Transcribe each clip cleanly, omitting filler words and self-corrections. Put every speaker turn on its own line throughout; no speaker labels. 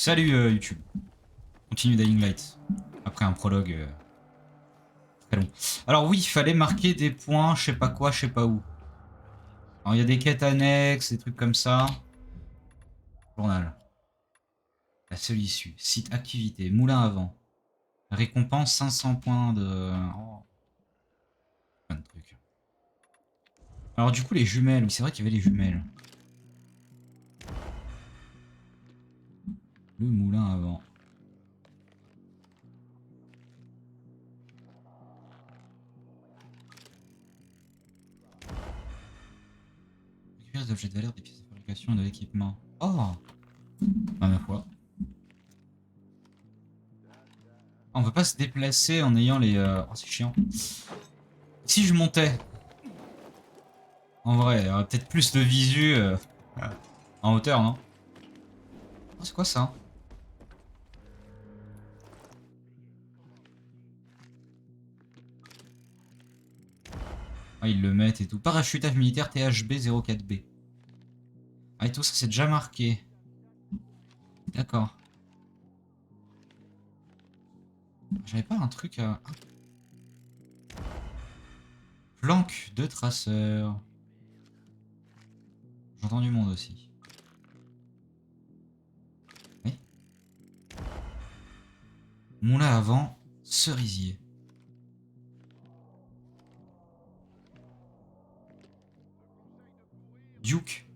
Salut YouTube. Continue Dying Light. Après un prologue très long. Alors oui, il fallait marquer des points, je sais pas quoi, je sais pas où. Alors il y a des quêtes annexes, des trucs comme ça. Journal. La seule issue. Site activité. Moulin à vent. Récompense 500 points de... Oh, plein de trucs. Alors du coup les jumelles. Oui c'est vrai qu'il y avait les jumelles. Le moulin à vent. Récupère des objets de valeur, des pièces de fabrication et de l'équipement. Oh ah, ma foi. Ah, on peut pas se déplacer en ayant les... Oh c'est chiant. Si je montais... En vrai, il y aurait peut-être plus de visu en hauteur, non? Oh, c'est quoi ça? Ah, ils le mettent et tout. Parachutage militaire THB 04B. Ah, et tout ça, c'est déjà marqué. D'accord. J'avais pas un truc à... Planque de traceur. J'entends du monde aussi. Oui. Moulin à vent, cerisier. Duke.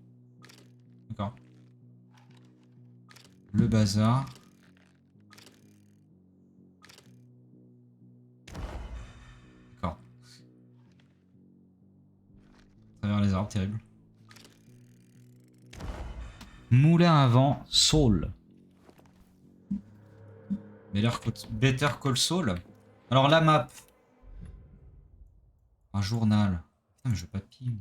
D'accord. Le bazar. D'accord. À travers les arbres, terrible. Moulin à vent, Saul. Better Call Saul. Alors la map. Un journal. Putain, mais je veux pas ping.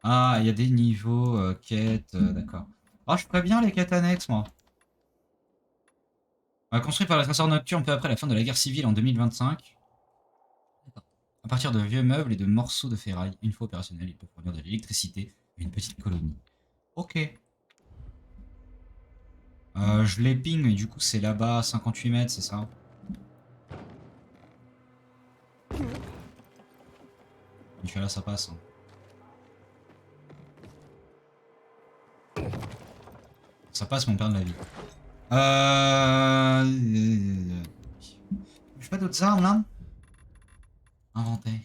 Ah, il y a des niveaux, quêtes, d'accord. Ah, je ferais bien les quêtes annexes, moi. Construit par les traceurs nocturnes peu après la fin de la guerre civile en 2025. À partir de vieux meubles et de morceaux de ferraille, une fois opérationnel, il peut fournir de l'électricité à une petite colonie. Ok. Je les ping, mais du coup, c'est là-bas, 58 mètres, c'est ça? Là, ça passe. Hein. Ça passe, mon père de la vie. J'ai pas d'autres armes, là? Inventaire.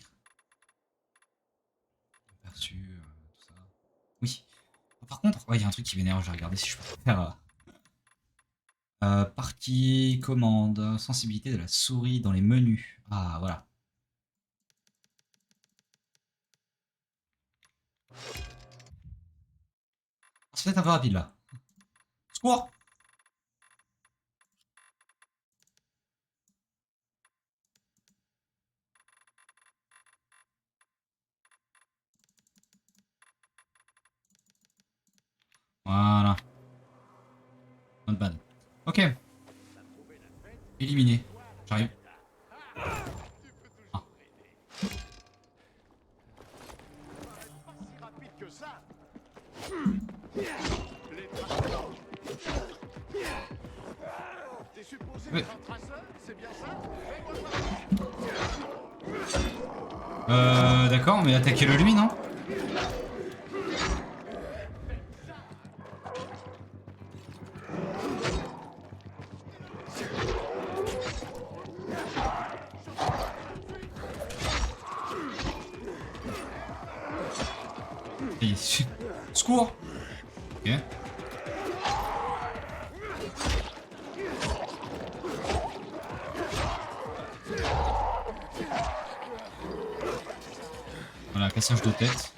Perçu, tout ça. Oui. Par contre, il y a un truc qui m'énerve, je vais regarder si je peux faire... partie commande, sensibilité de la souris dans les menus. Ah, voilà. Ça va être un peu rapide, là. Secours! Voilà. Not bad. Ok. Éliminé. J'arrive. Ah. Mais... D'accord, mais attaquez-le lui, non? Secours! Ok. Voilà, cassage de tête.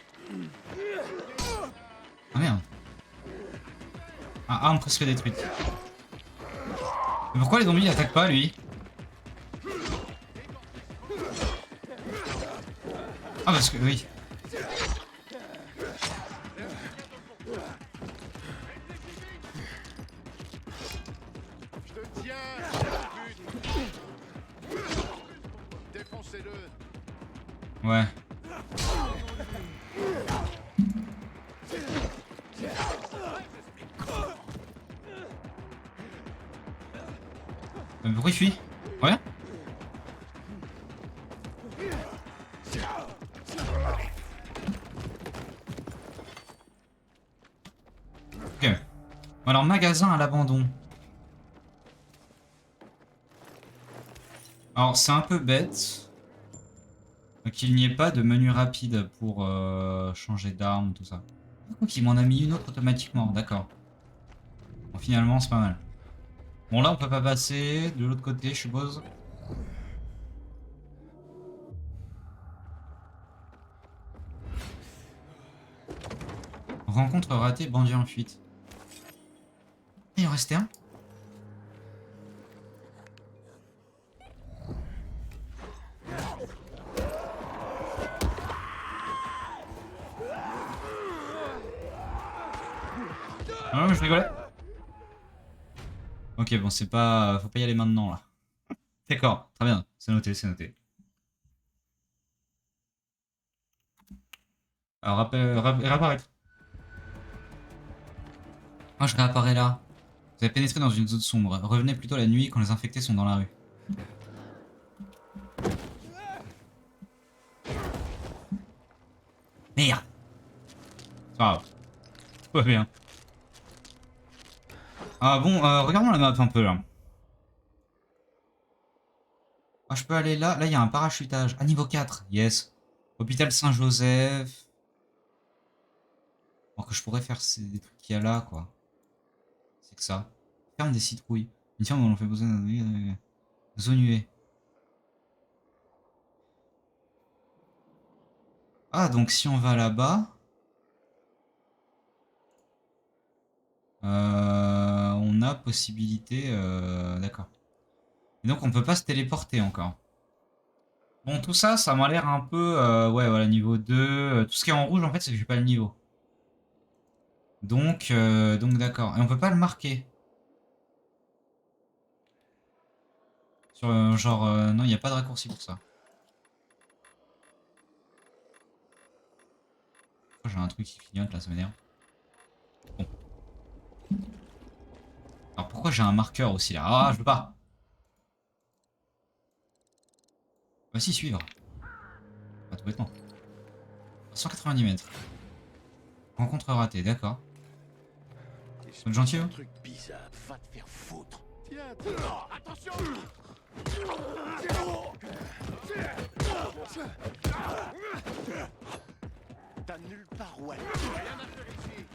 Ah merde. Ah, arme presque détruite. Mais pourquoi les zombies n'attaquent pas, lui? Ah, parce que, oui. Ouais. Pourquoi il fuit? Ouais. Ok. Alors, magasin à l'abandon. Alors, c'est un peu bête qu'il n'y ait pas de menu rapide pour changer d'arme, tout ça. Ok, il m'en a mis une autre automatiquement, d'accord. Bon, finalement, c'est pas mal. Bon, là, on peut pas passer. De l'autre côté, je suppose. Rencontre ratée, bandit en fuite. Il en restait un? Ah ouais, je rigolais. Ok, bon, c'est pas... Faut pas y aller maintenant, là. D'accord, très bien. C'est noté, c'est noté. Alors, réapparaître. Ah, je réapparais là. Vous avez pénétré dans une zone sombre. Revenez plutôt la nuit quand les infectés sont dans la rue. Merde! C'est pas grave. Tout va bien. Ah bon, regardons la map un peu, là. Ah, je peux aller là. Là, il y a un parachutage. Ah, niveau 4. Yes. Hôpital Saint-Joseph. Alors que je pourrais faire des trucs qu'il y a là, quoi. C'est que ça. Ferme des citrouilles. Une ferme où on fait besoin d'un zone UV. Ah, donc si on va là-bas... on a possibilité... D'accord. Et donc on peut pas se téléporter encore. Bon, tout ça, ça m'a l'air un peu... ouais, voilà, niveau 2. Tout ce qui est en rouge, en fait, c'est que j'ai pas le niveau. Donc d'accord. Et on peut pas le marquer. Sur genre... non, il n'y a pas de raccourci pour ça. Oh, j'ai un truc qui clignote là, ça m'énerve. Bon. Alors pourquoi j'ai un marqueur aussi là? Ah, je veux pas. Bah si, suivre. Pas tout bêtement. 190 mètres. Rencontre ratée, d'accord. Vous êtes gentil,
Un
vous?
truc bizarre, va te faire foutre. Tiens, tiens, attention. T'as nulle part où aller. Rien à faire ici.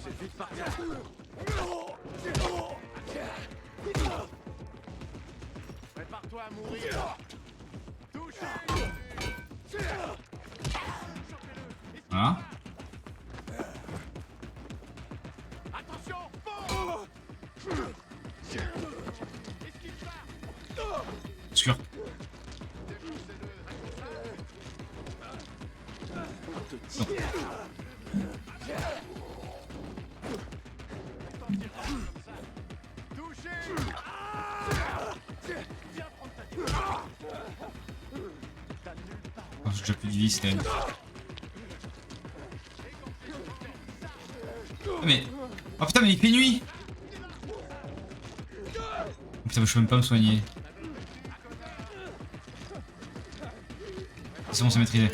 C'est vite par terre. Prépare-toi à mourir. Touchez.
Voilà.
Attention.
Sûr. Non. Oh, j'ai déjà plus de vie, c'est terrible. Mais... Oh putain, mais il fait nuit! Putain, je peux même pas me soigner. C'est bon, c'est maîtrisé.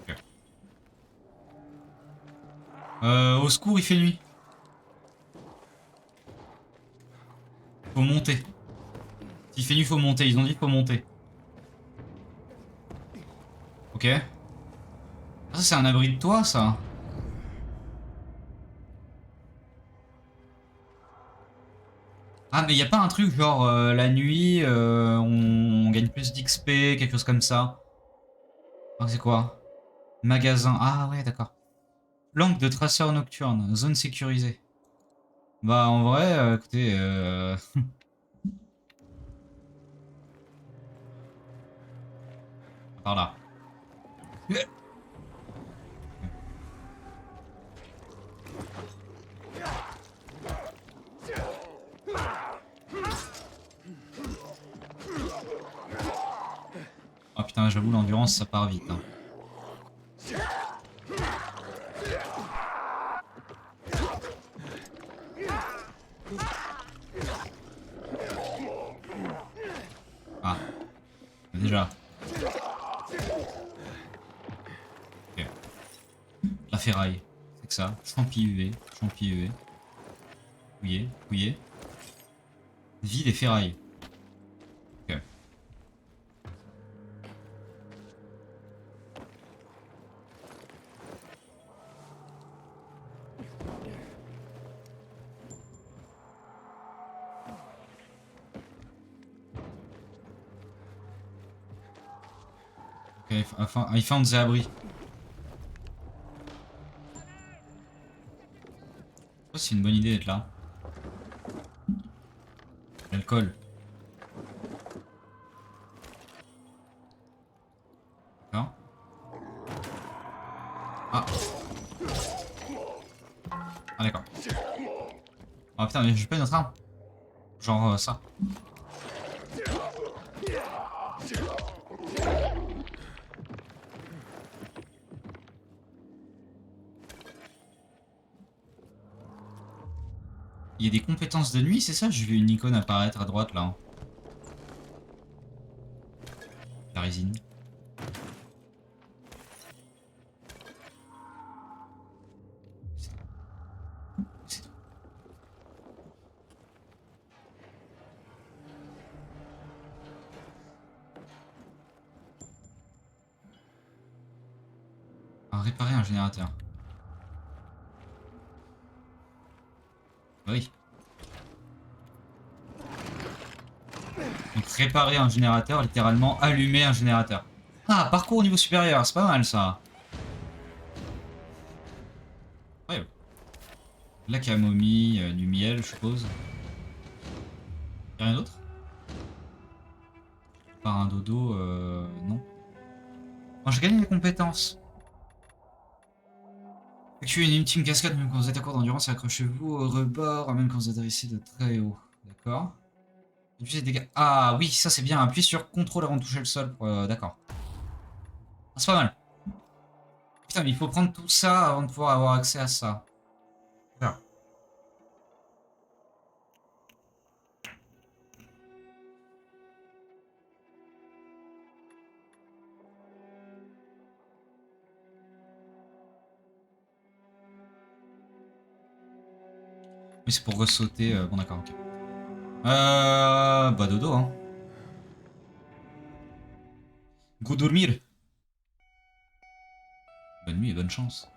Okay. Au secours, il fait nuit. Faut monter. S'il fait nuit, faut monter. Ils ont dit faut monter. Ok. Ah, ça, c'est un abri de toit, ça. Ah, mais y a pas un truc genre la nuit, on gagne plus d'XP, quelque chose comme ça. Ah, c'est quoi? Magasin. Ah ouais, d'accord. Langue de traceur nocturne. Zone sécurisée. Bah, en vrai, écoutez... par là. Oh putain, j'avoue, l'endurance, ça part vite. Hein. déjà. Ok. La ferraille. C'est que ça. Champi UV. Champi UV. Fouillé. Fouillé. Vie des ferrailles. Ok. Ok, I found the abri. Je sais pas si c'est une bonne idée d'être là. L'alcool. D'accord. Ah. Ah d'accord. Ah putain, mais j'ai pas une autre arme. Genre ça. Il y a des compétences de nuit, c'est ça? J'ai vu une icône apparaître à droite là. La résine. C'est tout. À réparer un générateur. Oui. Donc réparer un générateur, littéralement allumer un générateur. Ah, parcours au niveau supérieur, c'est pas mal ça. Ouais. La camomille, du miel, je suppose. Y'a rien d'autre? Par un dodo, non. Bon, j'ai gagné des compétences. Effectuez une ultime cascade même quand vous êtes à court d'endurance et accrochez-vous au rebord, même quand vous atterrissez de très haut. D'accord. Réduisez les dégâts. Ah oui, ça c'est bien. Appuyez sur CTRL avant de toucher le sol. D'accord. Ah, c'est pas mal. Putain, mais il faut prendre tout ça avant de pouvoir avoir accès à ça. Super. Mais c'est pour ressauter. Bon, d'accord, ok. Bah, dodo, hein. Go dormir. Bonne nuit et bonne chance.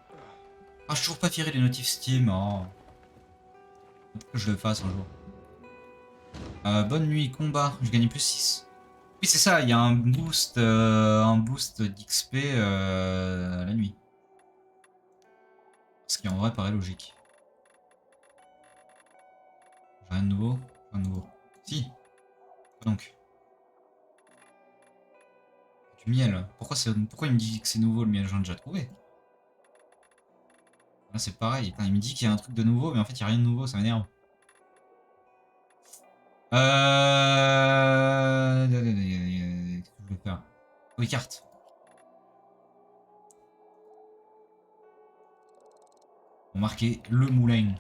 Ah, j'ai toujours pas viré les notifs Steam. Oh. Peut-être que je le fasse un jour. Bonne nuit, combat. Je gagne plus 6. Oui, c'est ça, il y a un boost d'XP la nuit. Ce qui en vrai paraît logique. J'ai rien de nouveau. Rien de nouveau. Si. Quoi donc? Du miel. Pourquoi il me dit que c'est nouveau le miel? J'en ai déjà trouvé. Là c'est pareil. Putain, il me dit qu'il y a un truc de nouveau, mais en fait il n'y a rien de nouveau, ça m'énerve. Qu'est-ce que je vais faire? Oui, carte. On marquait le moulin.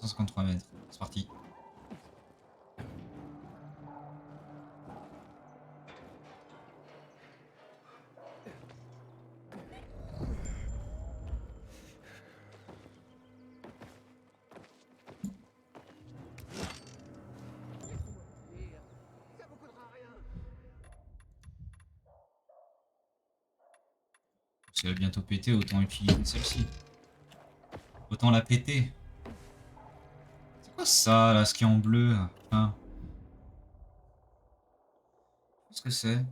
153 mètres. C'est parti. Si elle va bientôt péter, autant utiliser celle-ci. Autant la péter. C'est quoi ça, là, ce qui est en bleu? Hein, qu'est-ce que c'est?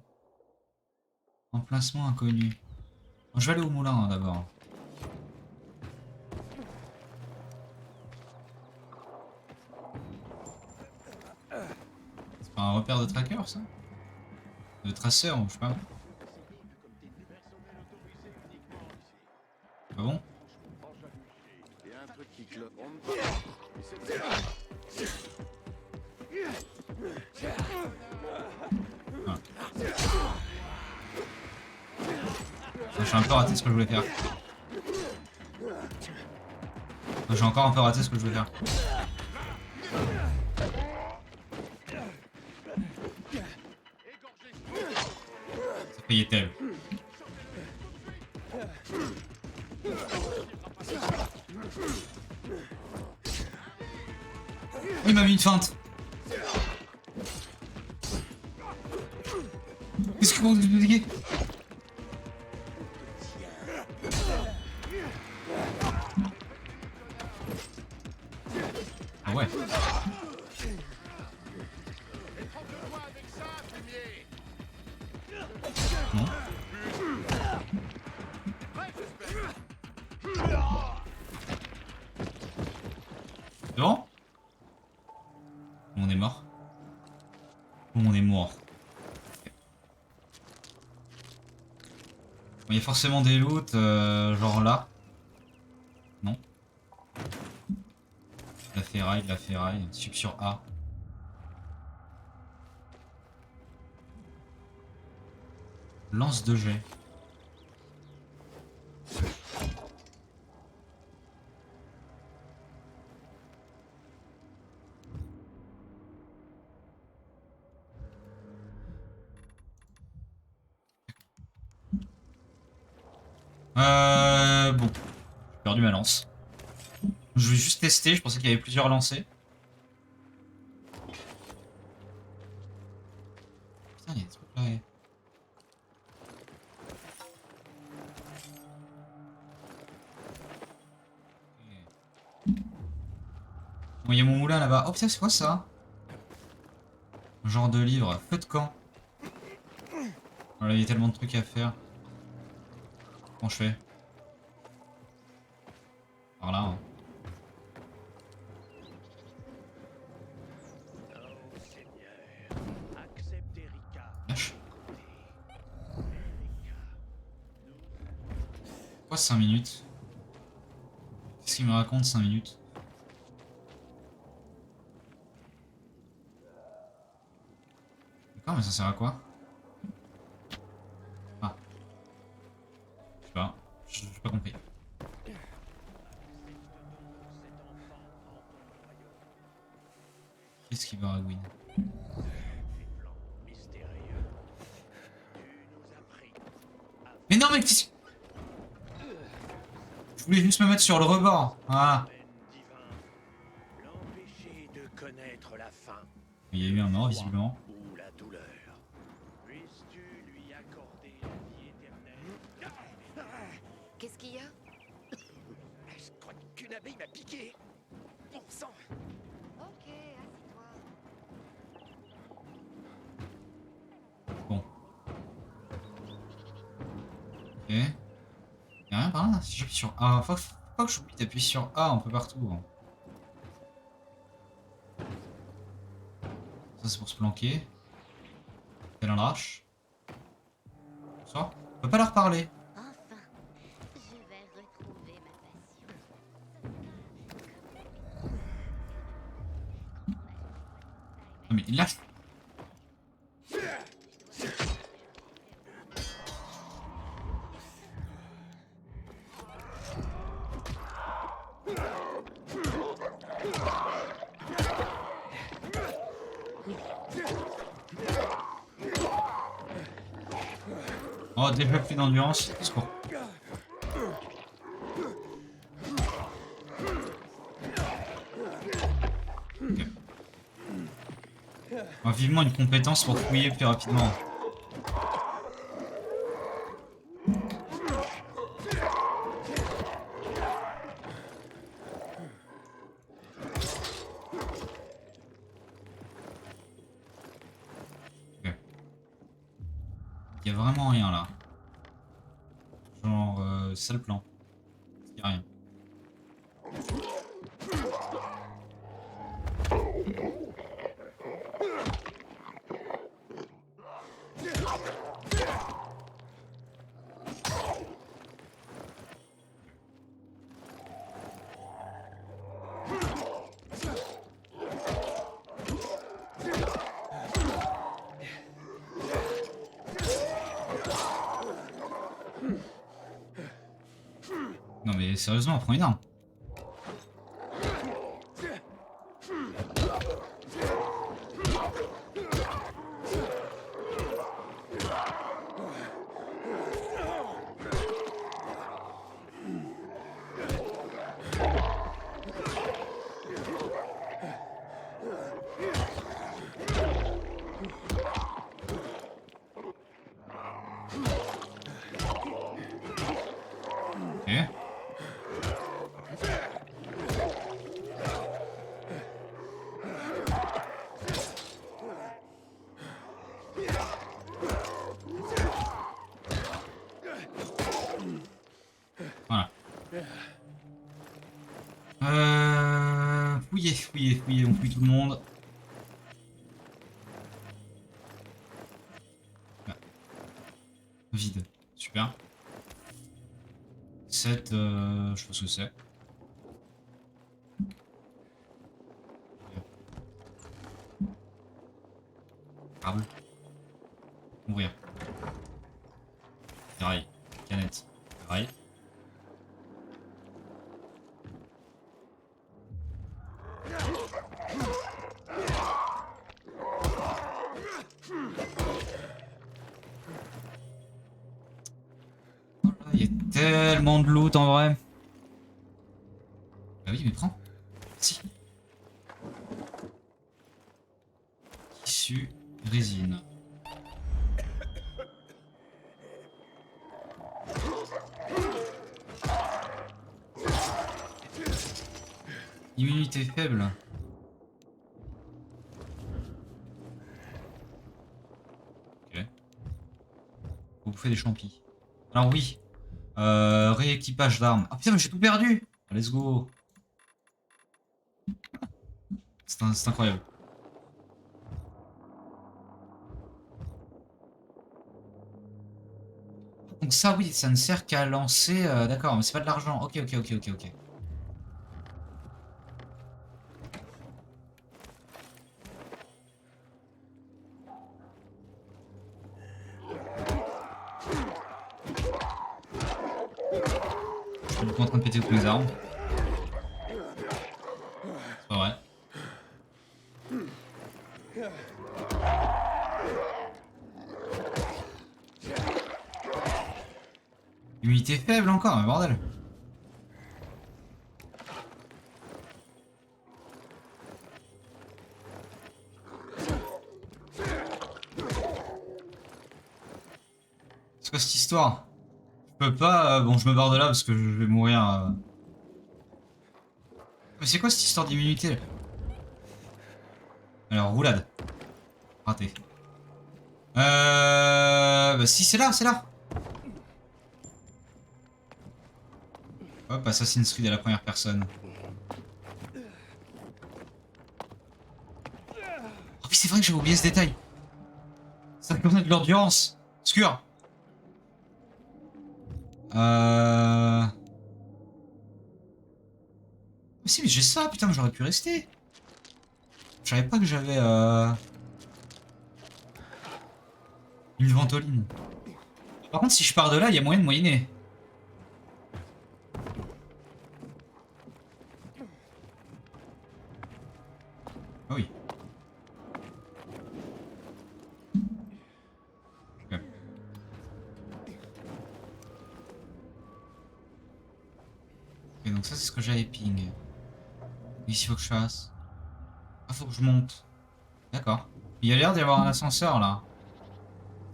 Emplacement inconnu. Bon, je vais aller au moulin hein, d'abord. C'est pas un repère de tracker ça? De traceur, je sais pas. Ah bon? Ah. J'ai un peu raté ce que je voulais faire. J'ai encore un peu raté ce que je voulais faire. y est elle. Il m'a mis une feinte. Qu'est-ce que vous dites? Ah ouais. Non. C'est bon? On est mort. On est mort. Il y a forcément des loots, genre là. Non. De la ferraille. Sub sur A. Lance de jet. Bon. J'ai perdu ma lance. Je vais juste tester, je pensais qu'il y avait plusieurs lancers. Putain, il y a des trucs là. Bon, il y a mon moulin là-bas. Oh putain, c'est quoi ça? Un genre de livre. Feu de camp. Voilà, il y a tellement de trucs à faire. Comment je fais? Par là. Hein. Lâche. Pourquoi 5 minutes? Qu'est-ce qu'il me raconte 5 minutes? D'accord, mais ça sert à quoi? Ah. Je sais pas. J'ai pas compris. Qu'est-ce qui baragouine? Mais non, mais qu'est-ce... Je voulais juste me mettre sur le rebord. Voilà. Il y a eu un mort, visiblement.
Qu'est-ce qu'il y a?
Je crois qu'une abeille m'a piqué. Bon sang.
Ok, assieds-toi.
Bon. Ok. Y'a rien par là? Si j'appuie sur A. Faut pas que j'oublie d'appuyer sur A un peu partout. Hein. Ça c'est pour se planquer. Elle en arrache. Ça. On peut pas leur parler.
Enfin, je vais retrouver ma passion.
Non mais il lâche. Oh, déjà plus d'endurance. Secours. Okay. Oh, vivement une compétence pour fouiller plus rapidement. Okay. Il y a vraiment rien là. Genre, c'est le plan. Il y a rien. Non mais sérieusement, prends une arme. fouiller, on fouille tout le monde. Ah. Vide, super. 7, je sais pas ce que c'est. Câble. Ouvrir. Ferraille. Canette. Ferraille. Il y a tellement de loot en vrai. Bah oui, mais prends. Si. Tissu, résine. Immunité faible. Ok. Vous bouffez des champis. Alors oui. Rééquipage d'armes. Ah putain, mais j'ai tout perdu. Let's go. C'est incroyable. Donc ça, oui, ça ne sert qu'à lancer... D'accord, mais c'est pas de l'argent. Ok. Je suis du coup en train de péter toutes mes armes. C'est pas vrai. Unité faible encore, mais bordel. C'est quoi cette histoire? Je peux pas... bon, je me barre de là parce que je vais mourir. Mais c'est quoi cette histoire d'immunité là? Alors, roulade. Raté. Bah si, c'est là, c'est là. Hop, Assassin's Creed à la première personne. Oh oui, c'est vrai que j'avais oublié ce détail. Ça connaît de l'endurance. Obscur. Mais si, mais j'ai ça, putain, mais j'aurais pu rester. Je savais pas que j'avais une ventoline. Par contre, si je pars de là, il y a moyen de moyenner. Ah oui. Ok. Ok, donc ça, c'est ce que j'avais ping. Ici, faut que je fasse. Ah, faut que je monte. D'accord. Il y a l'air d'y avoir un ascenseur là.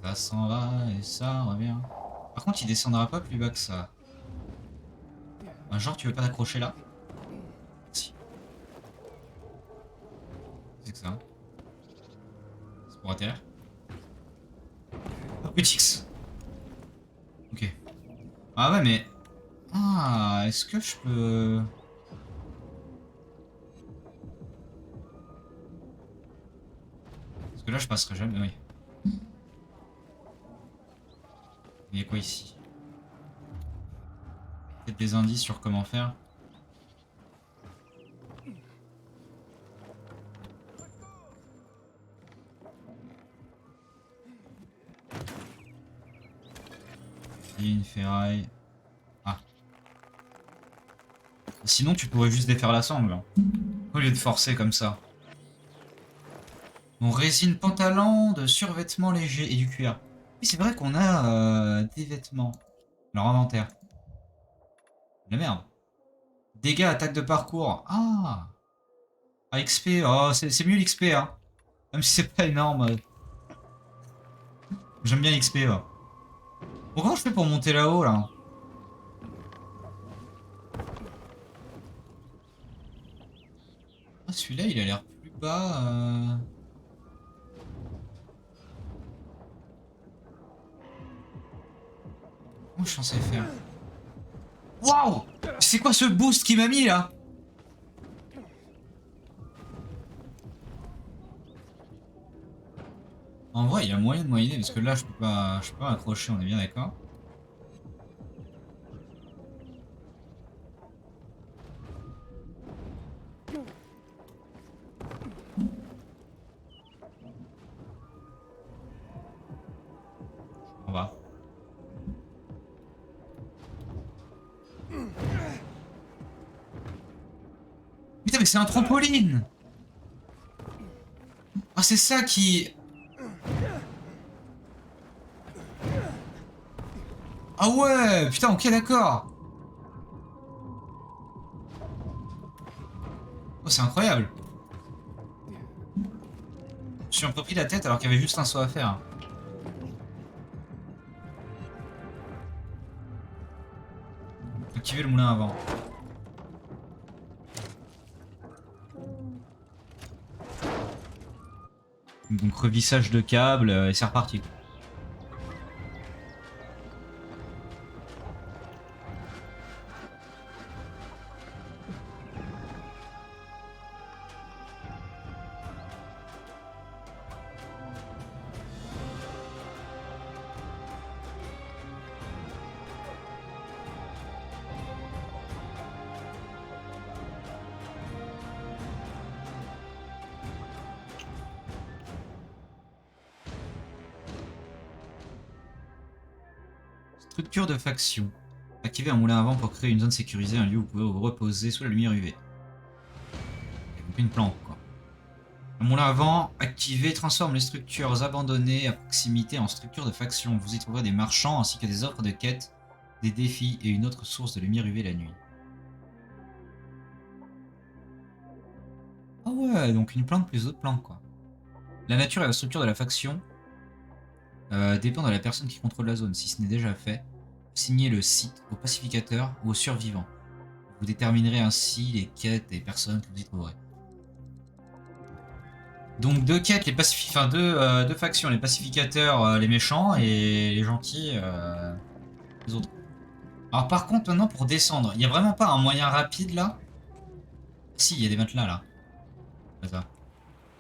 Ça s'en va et ça revient. Par contre, il descendra pas plus bas que ça. Genre, tu veux pas t'accrocher là? Si. C'est que ça. C'est pour atterrir. Oh, UX. Ok. Ah ouais, mais... Ah, est-ce que je peux... Parce que là, je passerai jamais, oui. Il y a quoi ici? Peut-être des indices sur comment faire. Une ferraille. Ah. Sinon, tu pourrais juste défaire l'assemble. Au lieu de forcer comme ça. On résine pantalon de survêtements légers et du cuir. Oui, c'est vrai qu'on a des vêtements. Leur inventaire. La merde. Dégâts, attaque de parcours. Ah. Ah, XP. Oh, c'est mieux l'XP, hein. Même si c'est pas énorme. J'aime bien l'XP, ouais. Bon, comment je fais pour monter là-haut, là? Ah, celui-là, il a l'air plus bas. Comment je suis censé faire? Waouh! C'est quoi ce boost qu'il m'a mis, là? En vrai, il y a moyen de moyenner parce que là, je peux pas accrocher, on est bien d'accord. On va. Putain, mais c'est un trampoline! Ah, c'est ça qui... Ah ouais! Putain, ok, d'accord! Oh, c'est incroyable! Je suis un peu pris la tête alors qu'il y avait juste un saut à faire. Activer le moulin avant. Donc revissage de câble et c'est reparti. Structure de faction. Activez un moulin à vent pour créer une zone sécurisée, un lieu où vous pouvez vous reposer sous la lumière UV. Donc une planque quoi. Le moulin à vent activé transforme les structures abandonnées à proximité en structures de faction. Vous y trouverez des marchands ainsi que des offres de quête, des défis et une autre source de lumière UV la nuit. Ah ouais, donc une planque plus d'autres planques quoi. La nature et la structure de la faction dépend de la personne qui contrôle la zone. Si ce n'est déjà fait, signez le site au pacificateur ou au survivant. Vous déterminerez ainsi les quêtes et personnes que vous y trouverez. Donc deux quêtes, enfin deux factions, les pacificateurs, les méchants, et les gentils, les autres. Alors par contre maintenant pour descendre, il n'y a vraiment pas un moyen rapide là? Si, il y a des matelas là. C'est ça.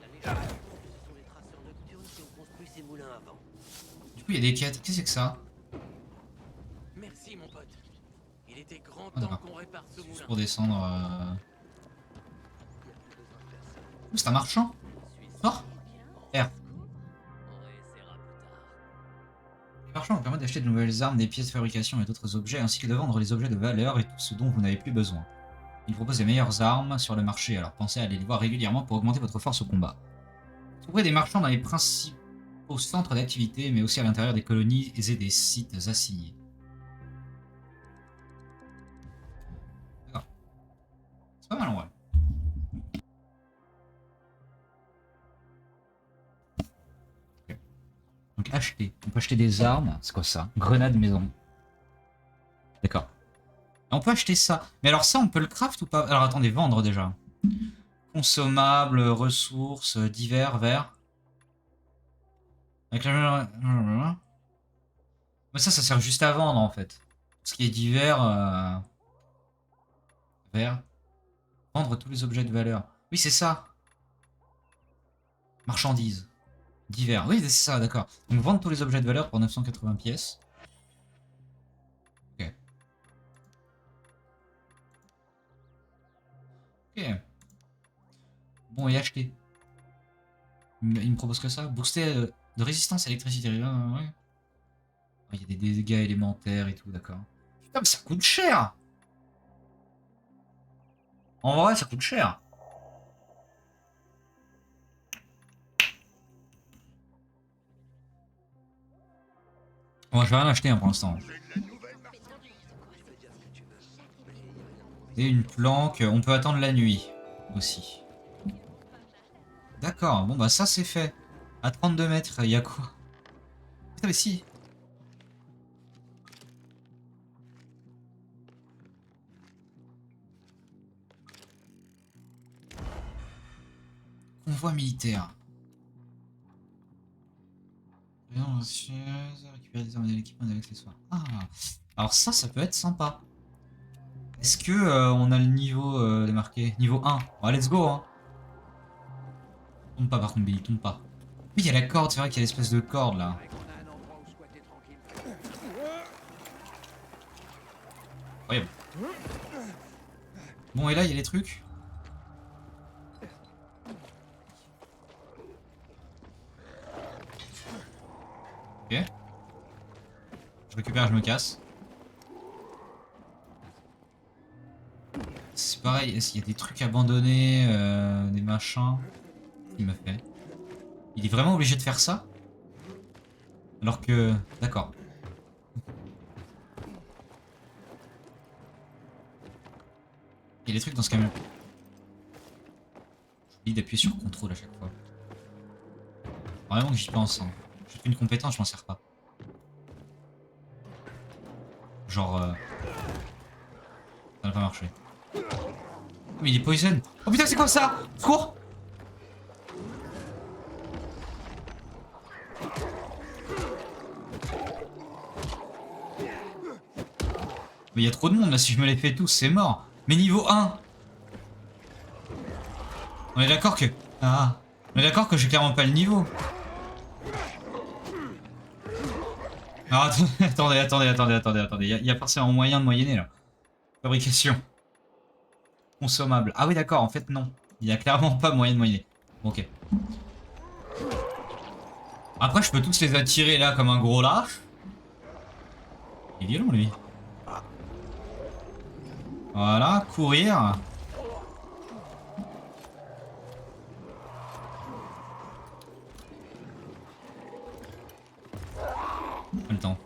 La légende raconte que ce sont les traceurs nocturnes qui ont construit ces moulins à vent.
Du coup il y a des quêtes, qu'est-ce que c'est que ça?
Merci mon pote. Il était grand
Ah,
temps
d'accord.
qu'on répare ce
Juste
moulin.
pour descendre.
Il y a plus besoin de personne.
Oh, c'est un marchand?
Je suis
Sort. R.
On réessayera plus tard.
Les marchands vous permettent d'acheter de nouvelles armes, des pièces de fabrication et d'autres objets, ainsi que de vendre les objets de valeur et tout ce dont vous n'avez plus besoin. Ils proposent les meilleures armes sur le marché, alors pensez à aller les voir régulièrement pour augmenter votre force au combat. Vous trouverez des marchands dans les principaux centres d'activité, mais aussi à l'intérieur des colonies et des sites assignés. D'accord. C'est pas mal en vrai. Ok. Donc acheter. On peut acheter des armes. C'est quoi ça? Grenade maison. D'accord. On peut acheter ça. Mais alors ça, on peut le craft ou pas? Alors attendez, vendre déjà. Consommables, ressources, divers, verts. Avec la... Mais ça sert juste à vendre en fait. Ce qui est divers, vert. Vendre tous les objets de valeur. Oui, c'est ça. Marchandises. Divers. Oui, c'est ça, d'accord. Donc vendre tous les objets de valeur pour 980 pièces. Ok. Ok. Bon, et acheter. Il me propose que ça. Booster de résistance à l'électricité. Ouais. Il y a des dégâts élémentaires et tout, d'accord. Putain, mais ça coûte cher! En vrai, ça coûte cher. Bon, je vais rien acheter hein, pour l'instant. Et une planque. On peut attendre la nuit aussi. D'accord, bon bah ça c'est fait. À 32 mètres, il y a quoi? Putain, mais si. Convoi militaire. Récupérer des armes et de l'équipement et des accessoires. Ah, alors ça peut être sympa. Est-ce que on a le niveau démarqué? Niveau 1. Bon, let's go, hein. Tombe pas par contre, Billy, tombe pas. Oui, il y a la corde, c'est vrai qu'il y a l'espèce de corde là.
Paraît qu'on a un endroit où squatter tranquille.
Incroyable. Bon, et là, il y a les trucs. Ok. Je récupère, je me casse. C'est pareil, est-ce qu'il y a des trucs abandonnés, des machins? Il m'a fait. Il est vraiment obligé de faire ça? Alors que... D'accord. Il y a des trucs dans ce camion. J'oublie d'appuyer sur contrôle à chaque fois. Vraiment que j'y pense. Hein. J'ai fait une compétence, je m'en sers pas. Genre... ça n'a pas marché. Mais il est poison. Oh putain, c'est quoi ça? Secours! Mais il y a trop de monde là, si je me les fais tous, c'est mort. Mais niveau 1. On est d'accord que... Ah. On est d'accord que j'ai clairement pas le niveau. Ah, attendez. Il y a forcément moyen de moyenner là. Fabrication. Consommable. Ah oui, d'accord, en fait, non. Il y a clairement pas moyen de moyenner. Ok. Après, je peux tous les attirer là comme un gros lâche. Il est violent lui. Voilà, courir. Pas le temps.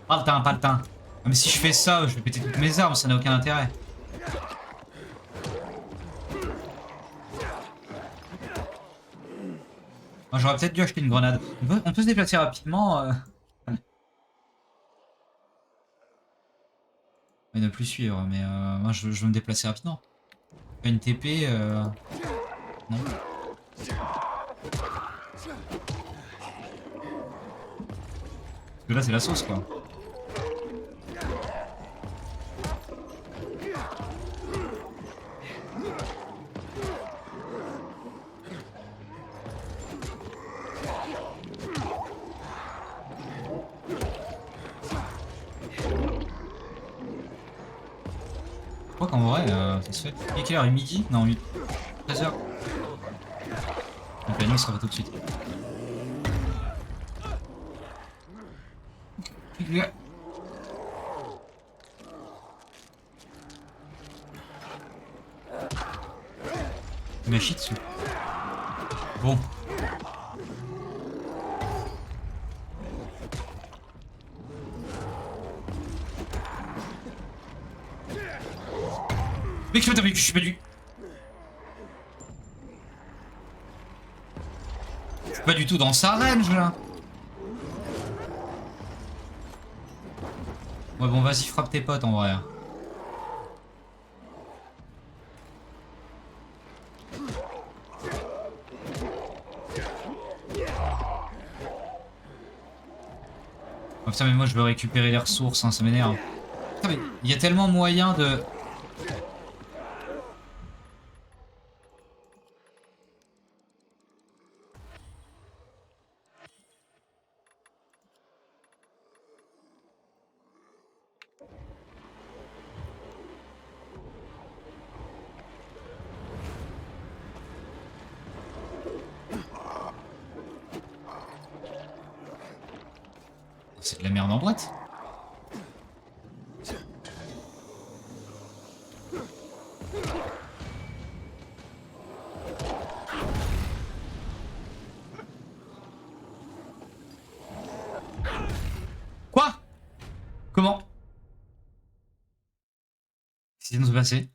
Pas le temps, pas le temps. Ah, mais si je fais ça, je vais péter toutes mes armes, ça n'a aucun intérêt. Ah, j'aurais peut-être dû acheter une grenade. On peut se déplacer rapidement. Il ne plus suivre, mais moi je veux me déplacer rapidement. Pas une TP, non. Parce que là c'est la sauce quoi. Je crois qu'en vrai, ça se fait. Il est quelle heure? Il est midi? Non, 13h. Donc la nuit sera pas tout de suite. Il m'a chié dessus. Bon. Mec, je suis perdu. Je suis pas du tout dans sa range là. Ouais, bon, vas-y, frappe tes potes en vrai. Oh putain, mais moi je veux récupérer les ressources, hein, ça m'énerve. Putain, mais il y a tellement moyen de. C'est de la merde en boîte. Quoi? Comment? Qu'est-ce qui vient de se passer?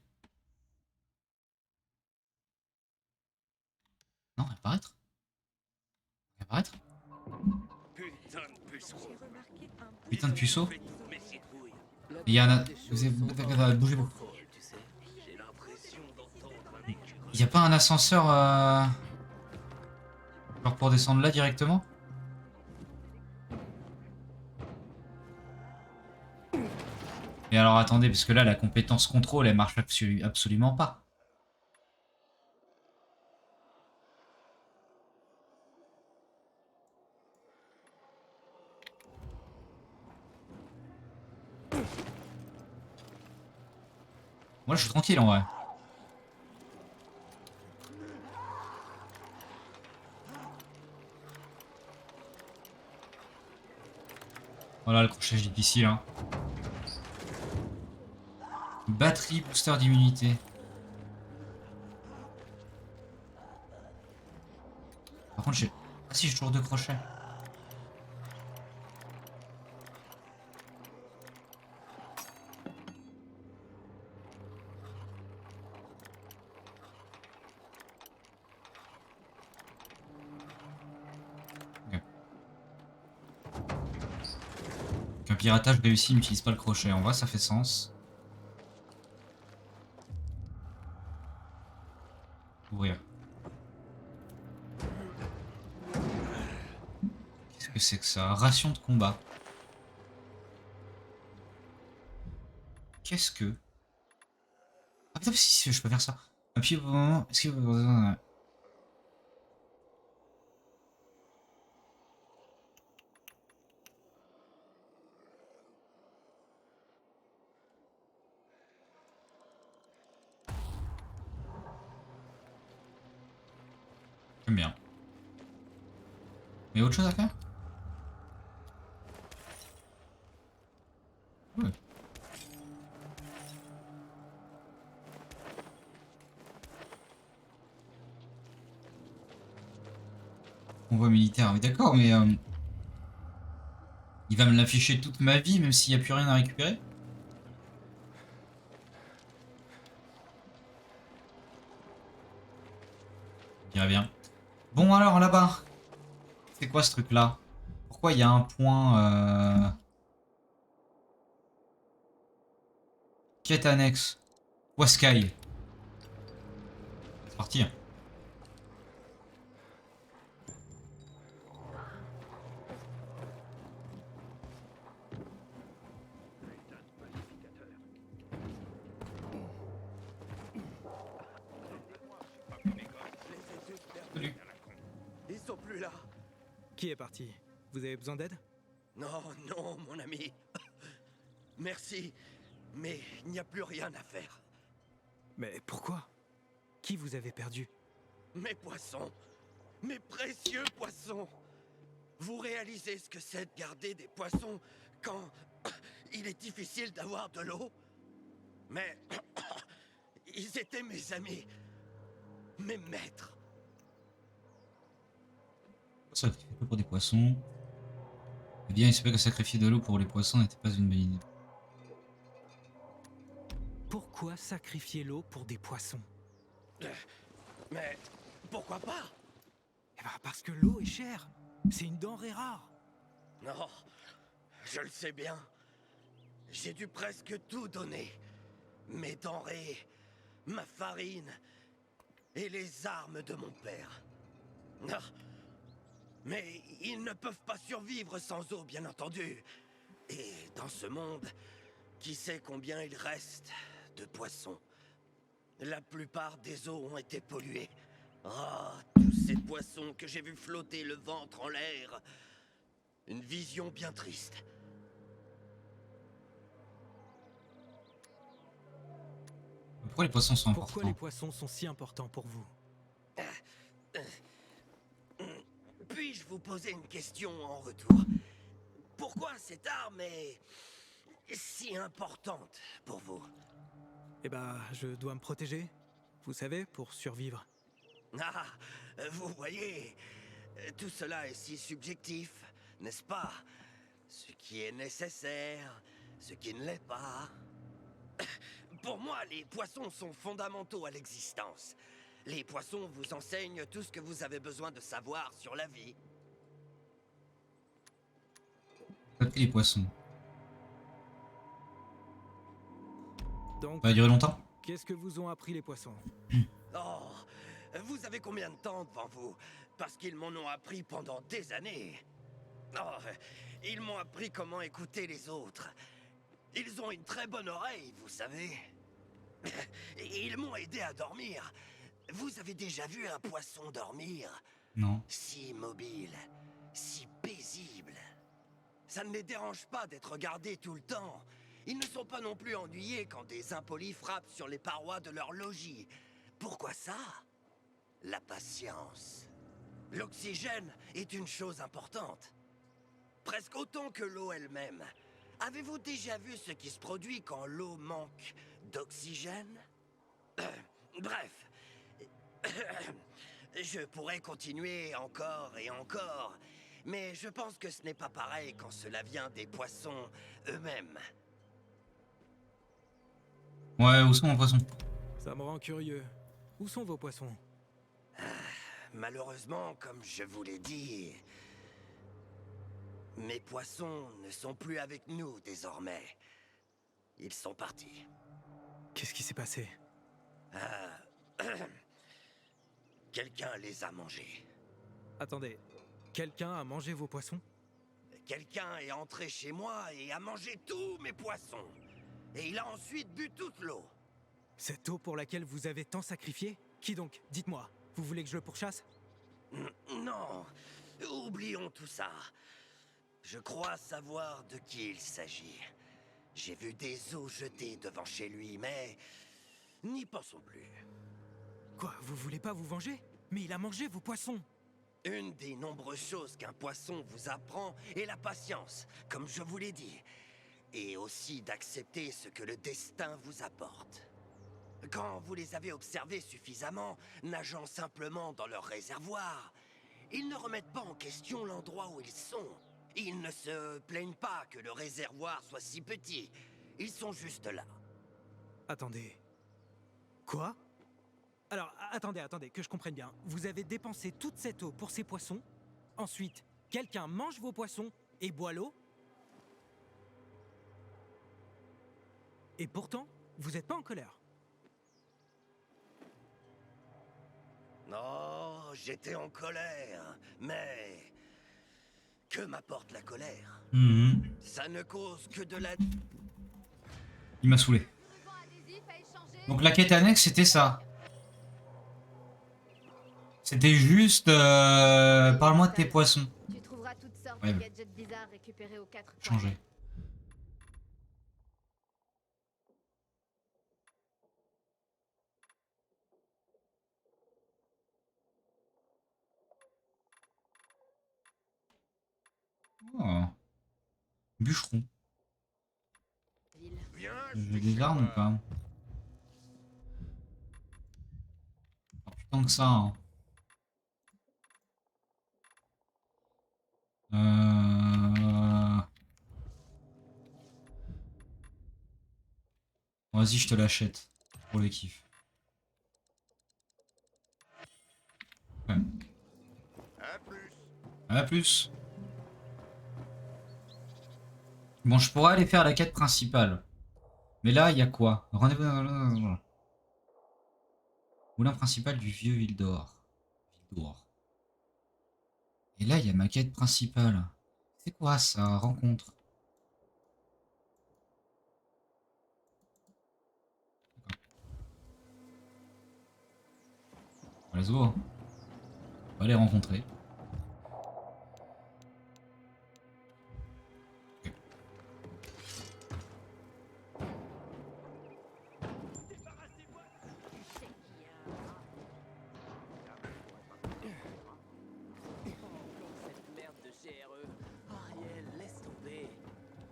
Non, apparaître? Apparaître?
Putain de puceau.
Putain de puceau.
Mes citrouilles.
Il y en a. Bougez-vous.
Tu sais, j'ai l'impression d'entendre un écureuil.
Il y a pas un ascenseur genre pour descendre là directement? Et alors attendez, parce que là la compétence contrôle elle marche absolument pas. Moi, je suis tranquille en vrai. Voilà le crochage difficile. Hein. Batterie, booster d'immunité. Par contre, j'ai. Ah si, j'ai toujours 2 crochets. Ok. Donc, un piratage réussi n'utilise pas le crochet. En vrai, ça fait sens. Ouvrir. Qu'est-ce que c'est que ça? Ration de combat. Qu'est-ce que... Ah putain, si, je peux faire ça. Appuyez au bon moment. Est-ce que vous... J'aime bien. Mais autre chose à faire? Ouais. Convoi militaire, oui d'accord, mais... il va me l'afficher toute ma vie, même s'il n'y a plus rien à récupérer? Je dirais bien. Bon alors, là-bas. C'est quoi ce truc-là? Pourquoi il y a un point... Quête annexe. Waskai. C'est parti. Hein. Salut.
Ils sont plus là.
Qui est parti? Vous avez besoin d'aide?
Non, non, mon ami. Merci, mais il n'y a plus rien à faire.
Mais pourquoi? Qui vous avez perdu?
Mes poissons, mes précieux poissons. Vous réalisez ce que c'est de garder des poissons quand il est difficile d'avoir de l'eau? Mais ils étaient mes amis, mes maîtres.
Sacrifier de l'eau pour des poissons. Eh bien, il se peut que sacrifier de l'eau pour les poissons n'était pas une bonne idée.
Pourquoi sacrifier l'eau pour des poissons?
Mais pourquoi pas?
Eh ben parce que l'eau est chère. C'est une denrée rare.
Non, je le sais bien. J'ai dû presque tout donner. Mes denrées, ma farine et les armes de mon père. Non. Mais ils ne peuvent pas survivre sans eau, bien entendu. Et dans ce monde, qui sait combien il reste de poissons? La plupart des eaux ont été polluées. Ah, tous ces poissons que j'ai vus flotter le ventre en l'air. Une vision bien triste.
Pourquoi les poissons sont
Pourquoi les
importants?
poissons sont si importants pour vous?
Puis-je vous poser une question en retour? Pourquoi cette arme est si importante pour vous?
Eh ben, je dois me protéger. Vous savez, pour survivre.
Ah, vous voyez, tout cela est si subjectif, n'est-ce pas? Ce qui est nécessaire, ce qui ne l'est pas. Pour moi, les poissons sont fondamentaux à l'existence. Les poissons vous enseignent tout ce que vous avez besoin de savoir sur la vie.
Traiter les poissons.
Donc,
Ça va durer longtemps?
qu'est-ce que vous ont appris les poissons?
Oh, vous avez combien de temps devant vous? Parce qu'ils m'en ont appris pendant des années. Oh, ils m'ont appris comment écouter les autres. Ils ont une très bonne oreille, vous savez. Et ils m'ont aidé à dormir. Vous avez déjà vu un poisson dormir?
Non.
Si mobile, si paisible. Ça ne les dérange pas d'être regardés tout le temps. Ils ne sont pas non plus ennuyés quand des impolis frappent sur les parois de leur logis. Pourquoi ça? La patience. L'oxygène est une chose importante. Presque autant que l'eau elle-même. Avez-vous déjà vu ce qui se produit quand l'eau manque d'oxygène? Bref. Je pourrais continuer encore et encore, mais je pense que ce n'est pas pareil quand cela vient des poissons eux-mêmes.
Ouais, où sont mon poisson?
Ça me rend curieux. Où sont vos poissons?
Malheureusement, comme je vous l'ai dit, mes poissons ne sont plus avec nous désormais. Ils sont partis.
Qu'est-ce qui s'est passé?
Quelqu'un les a mangés.
Attendez, quelqu'un a mangé vos poissons?
Quelqu'un est entré chez moi et a mangé tous mes poissons. Et il a ensuite bu toute l'eau.
Cette eau pour laquelle vous avez tant sacrifié? Qui donc? Dites-moi, vous voulez que je le pourchasse?
Non, oublions tout ça. Je crois savoir de qui il s'agit. J'ai vu des eaux jetées devant chez lui, mais n'y pensons plus.
Quoi, vous voulez pas vous venger? Mais il a mangé vos poissons!
Une des nombreuses choses qu'un poisson vous apprend est la patience, comme je vous l'ai dit. Et aussi d'accepter ce que le destin vous apporte. Quand vous les avez observés suffisamment, nageant simplement dans leur réservoir, ils ne remettent pas en question l'endroit où ils sont. Ils ne se plaignent pas que le réservoir soit si petit. Ils sont juste là.
Attendez. Quoi? Alors, attendez, que je comprenne bien. Vous avez dépensé toute cette eau pour ces poissons. Ensuite, quelqu'un mange vos poissons et boit l'eau. Et pourtant, vous n'êtes pas en colère.
Oh, j'étais en colère, mais... Que m'apporte la colère? Ça ne cause que de la...
Il m'a saoulé. Donc la quête annexe, c'était ça. C'était juste... Parle-moi de tes poissons.
Tu trouveras toutes sortes
Ouais.
de gadgets bizarres récupérés aux 4 coins.
Changer. Oh. Bûcheron.
Bien,
J'ai des armes ou pas? Pas plus tant que ça. Hein. Vas-y, je te l'achète. Pour le kiff. Ouais.
À plus.
À plus. Bon, je pourrais aller faire la quête principale. Mais là, il y a quoi? Rendez-vous dans... Moulin principal du vieux Vildor. Vildor. Et là, il y a ma quête principale. C'est quoi ça? Rencontre. Let's go. On va les rencontrer. Ok.
Cette merde de GRE. Ariel, laisse tomber.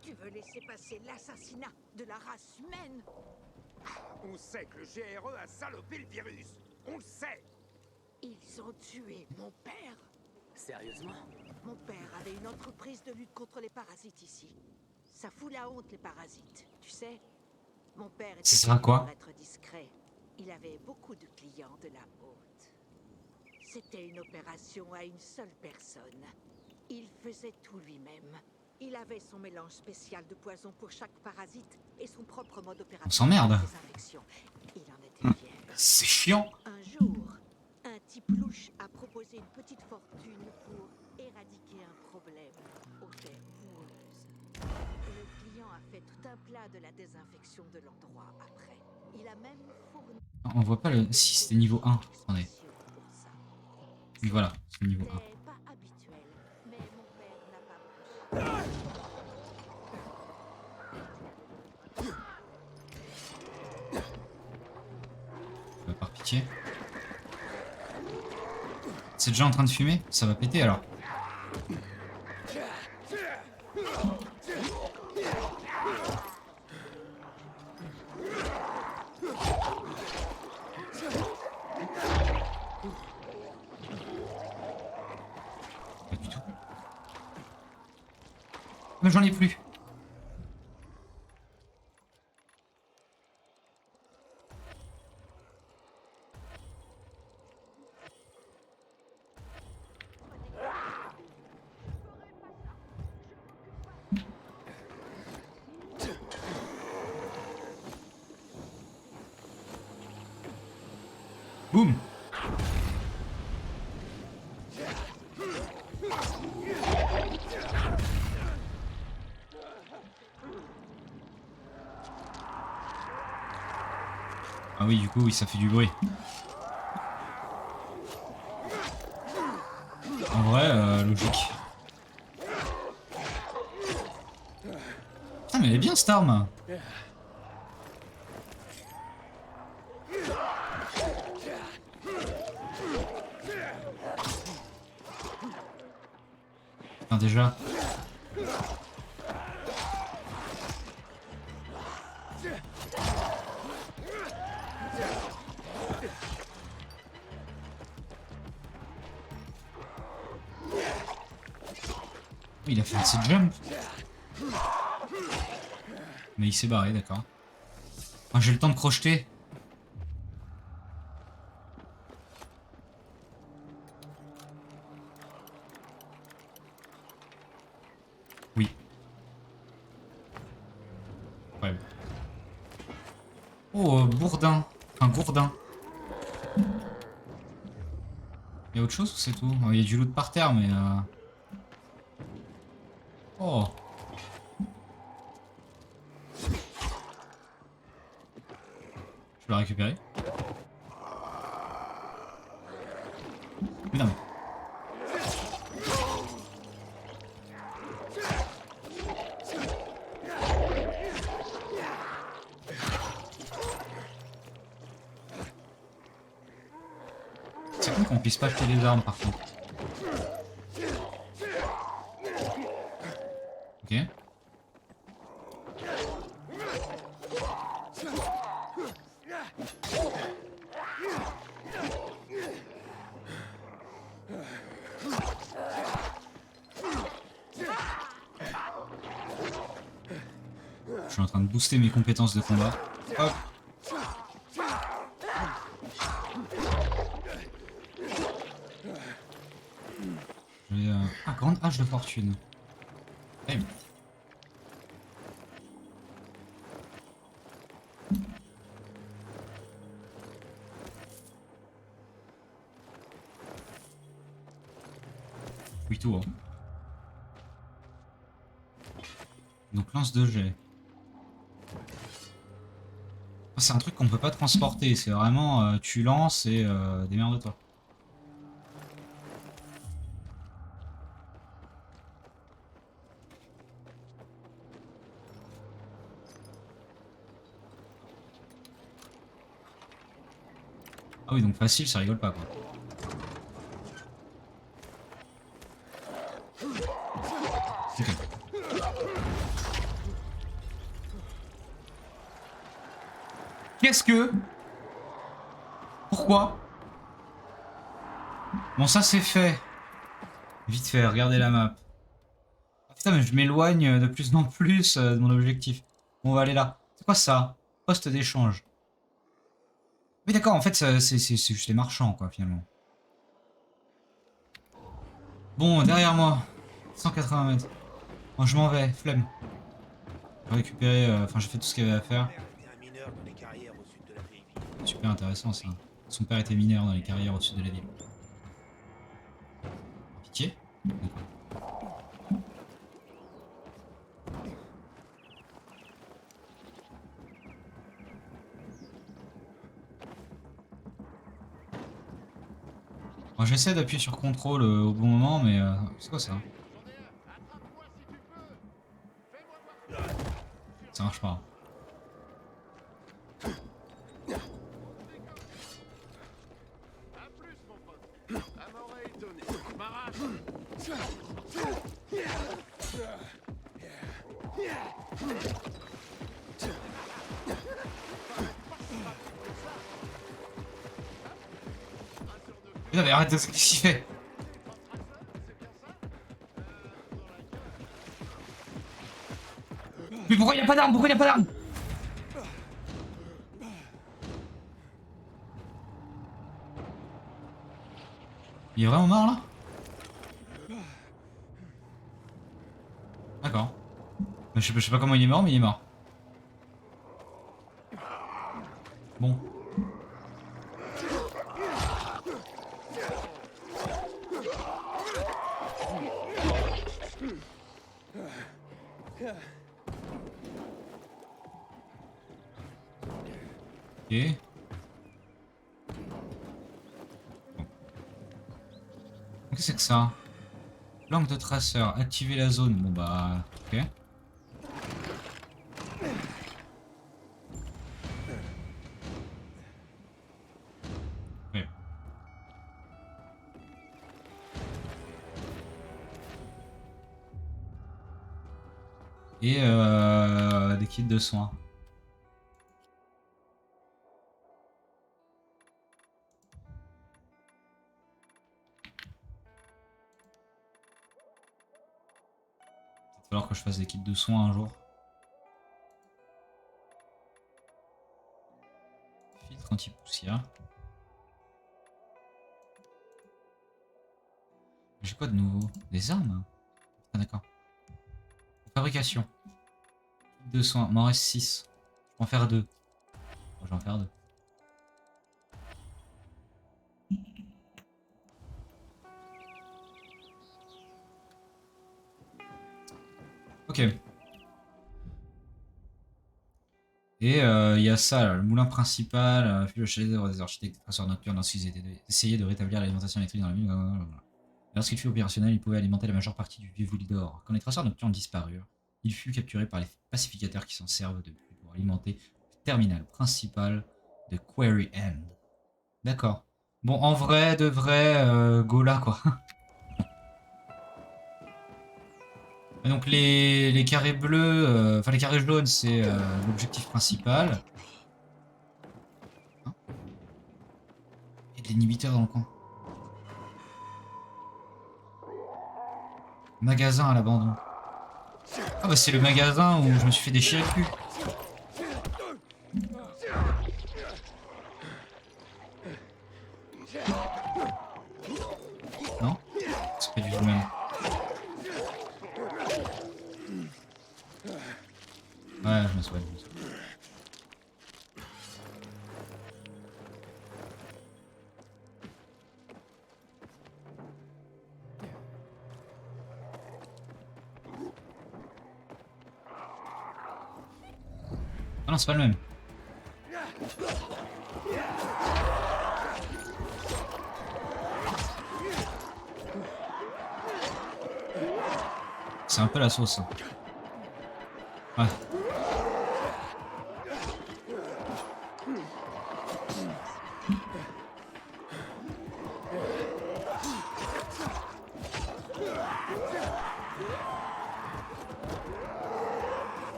Tu veux laisser passer l'assassinat de la race humaine?
On sait que le GRE a salopé le virus. On le sait.
Ils ont tué mon père.
Sérieusement?
Mon père avait une entreprise de lutte contre les parasites ici. Ça fout la honte, les parasites, tu sais. Mon père était
Ça sert à quoi?
pour être discret. Il avait beaucoup de clients de la haute. C'était une opération à une seule personne. Il faisait tout lui-même. Il avait son mélange spécial de poison pour chaque parasite et son propre mode opératoire.
On s'emmerde.
de désinfection. Il en était fier.
C'est chiant.
Un jour, un type louche a proposé une petite fortune pour éradiquer un problème aux terres boueuses. Le client a fait tout un plat de la désinfection de l'endroit après. Il a même fourni...
On voit pas le... Si, c'était niveau 1. Attendez.
pour ça.
Oui, voilà. C'est niveau 1.
C'était pas habituel, mais mon père n'a pas bronché.
C'est déjà en train de fumer? Ça va péter alors. Pas du tout. Mais j'en ai plus. Boum. Ah oui, du coup, oui, ça fait du bruit. En vrai, logique. Putain, mais elle est bien cette arme. Enfin, déjà. Il a fait un petit jump. Mais il s'est barré, d'accord. Ah, j'ai le temps de crocheter. Oui. Ouais. Oh, bourdin. Enfin, gourdin. Il y a autre chose ou c'est tout? Il y a du loot par terre, mais... Oh. Je peux la récupérer. Mais non. C'est cool qu'on puisse pas acheter des armes par contre. Ok. Je suis en train de booster mes compétences de combat. Hop. J'ai grande hache de fortune. Hey. Oui, tout. Hein. Donc lance de jet. C'est un truc qu'on peut pas transporter, c'est vraiment tu lances et démerde-toi. Ah oui, donc facile, ça rigole pas quoi. Ok. Qu'est-ce que... Pourquoi? Bon, ça c'est fait. Vite fait, regardez la map. Ah, putain, mais je m'éloigne de plus en plus de mon objectif. Bon, on va aller là. C'est quoi ça? Poste d'échange. Oui, d'accord, en fait, c'est juste les marchands, quoi, finalement. Bon, derrière moi. 180 mètres. Bon, je m'en vais, flemme. Je vais récupérer... Enfin, j'ai fait tout ce qu'il y avait à faire. Super intéressant, ça. Son père était mineur dans les carrières au sud de la ville. Pitié? Bon, j'essaie d'appuyer sur contrôle au bon moment, mais c'est quoi ça? Ça marche pas. Putain, mais arrête, qu'est-ce qu'il fait? Mais pourquoi il n'y a pas d'arme? Pourquoi il n'y a pas d'arme? Il est vraiment mort là? D'accord. Je sais pas comment il est mort, mais il est mort. Bon. Ok. Qu'est-ce que c'est que ça? Langue de traceur, activer la zone. Bon bah, ok. Ouais. Et des kits de soins. Il va falloir que je fasse des kits de soins un jour. Filtre anti-poussière. J'ai quoi de nouveau? Des armes? Ah d'accord. Fabrication. Kit de soins. M'en reste 6. Je peux en faire 2. Bon, je vais en faire 2. Ok. Et il y a ça, là, le moulin principal, puis le chalet d'œuvre des architectes et traceurs nocturnes lorsqu'ils essayaient de rétablir l'alimentation électrique dans la ville. Lorsqu'il fut opérationnel, il pouvait alimenter la majeure partie du vieux Vildor. Quand les traceurs nocturnes disparurent, il fut capturé par les pacificateurs qui s'en servent depuis pour alimenter le terminal principal de Quarry End. D'accord. Bon, en vrai, de vrai, go là, quoi. Et donc les carrés bleus, enfin les carrés jaunes, c'est l'objectif principal. Hein, il y a de l'inhibiteur dans le coin. Magasin à l'abandon. Ah bah c'est le magasin où je me suis fait déchirer le cul. Non? C'est pas du tout le même. Ouais, je me souviens. Ah non, c'est pas le même. C'est un peu la sauce. Ouais.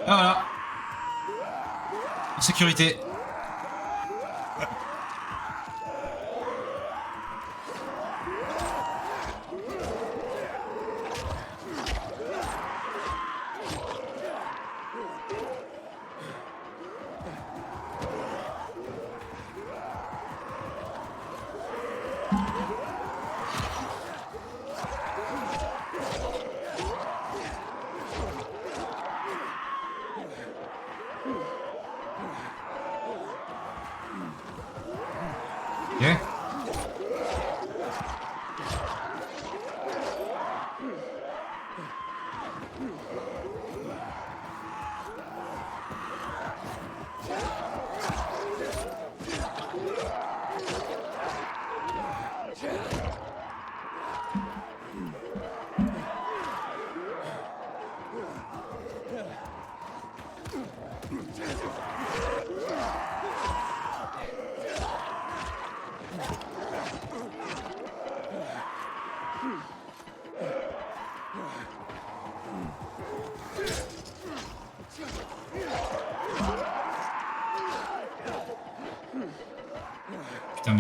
Ah voilà. En sécurité. Ok.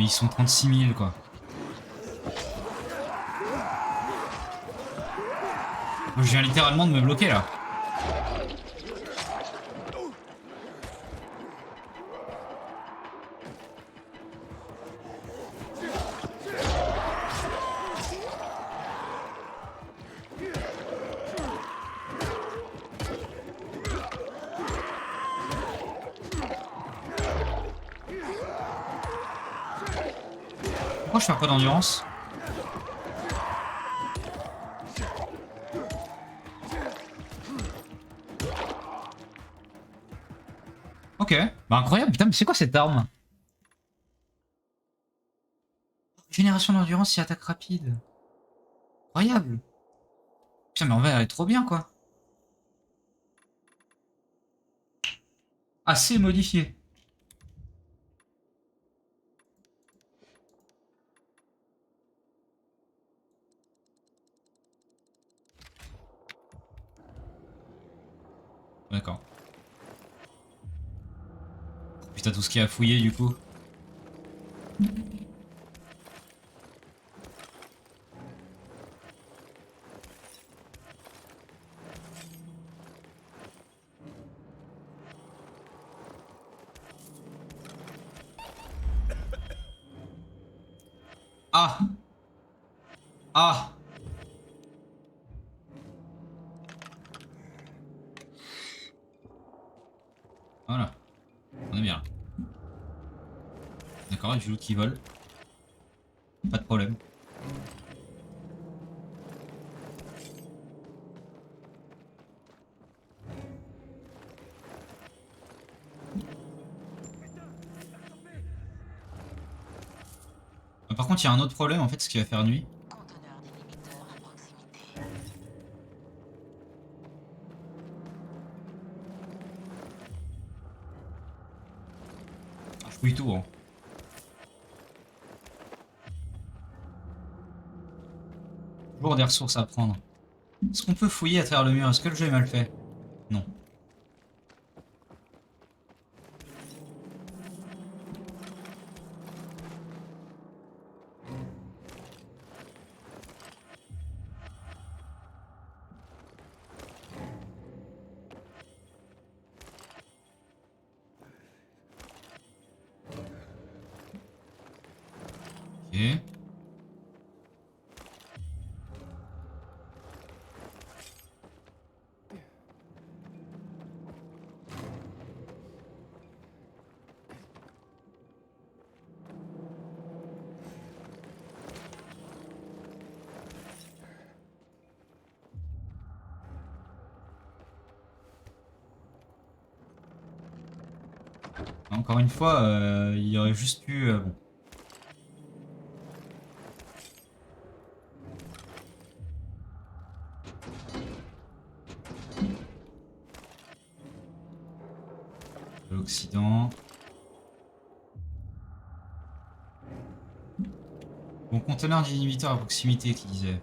ils sont 36 000 quoi. Je viens littéralement de me bloquer là. Pourquoi je fais pas d'endurance? Ok, bah incroyable, putain, mais c'est quoi cette arme? Génération d'endurance et attaque rapide. Incroyable. Putain, mais en vrai, elle est trop bien quoi. Assez modifié. D'accord. Putain, tout ce qu'il y a à fouiller du coup. Ah! Ah! Voilà. On est bien. D'accord, il y a du loot qui vole. Pas de problème. Par contre, il y a un autre problème en fait, ce qui va faire nuit.
Conteneur d'inhibiteur à proximité.
Ah, je fouille tout, hein. Toujours des ressources à prendre. Est-ce qu'on peut fouiller à travers le mur? Est-ce que le jeu est mal fait? Non. Ok. Encore une fois, il y aurait juste eu... bon. L'Occident. Bon, conteneur d'inhibiteur à proximité qui disait.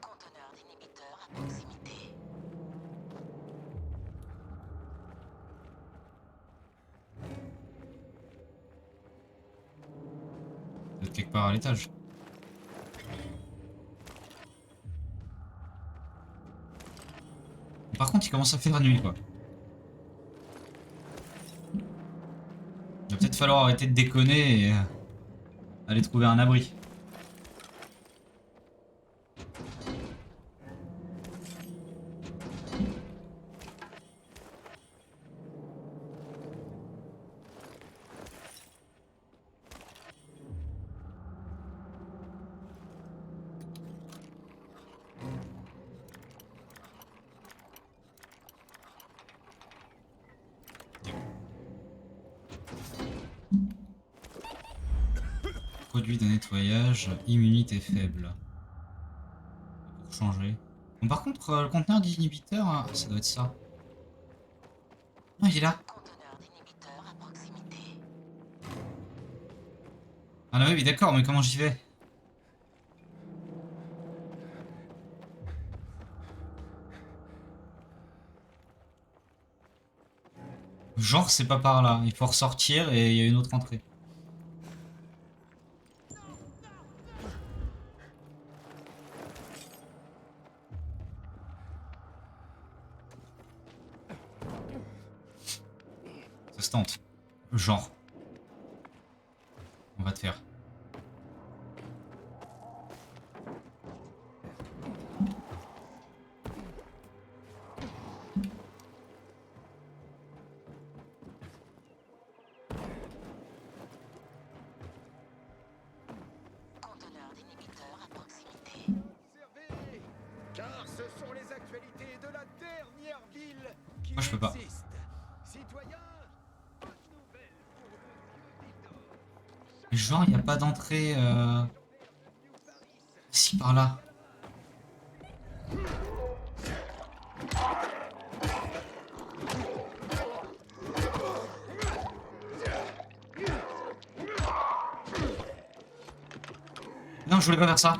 Conteneur d'inhibiteur à proximité.
Peut-être quelque part à l'étage. Par contre, il commence à faire nuit quoi. Il va peut-être falloir arrêter de déconner et aller trouver un abri. Produit de nettoyage, immunité faible. Pour changer. Bon, par contre, le conteneur d'inhibiteur, ça doit être ça. Ah, il est là.
Conteneur d'inhibiteur à proximité.
Ah oui, d'accord, mais comment j'y vais? Genre, c'est pas par là. Il faut ressortir et il y a une autre entrée. Ça se tente. Genre. On va te faire.
Conteneur d'inhibiteurs à proximité.
Observez, car ce sont les actualités de la dernière ville qui
Moi, je peux pas.
existe. Citoyens, bonne nouvelle pour le vieux Dindor.
Genre, il n'y a pas d'entrée. Si, par là. Non, je voulais pas faire ça.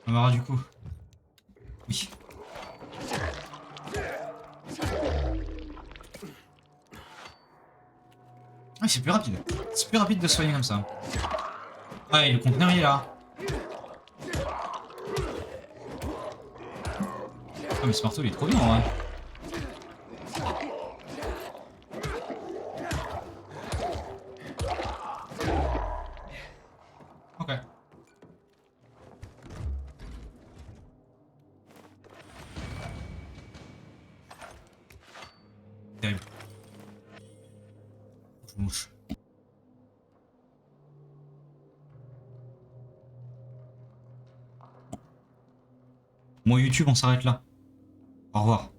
On verra du coup. Oui. Ah, c'est plus rapide. C'est plus rapide de soigner comme ça. Ouais, le conteneur il est là. Ah, mais ce marteau il est trop bien en vrai. Ok. Terrible. Je mouche. Moi YouTube on s'arrête là. Au revoir.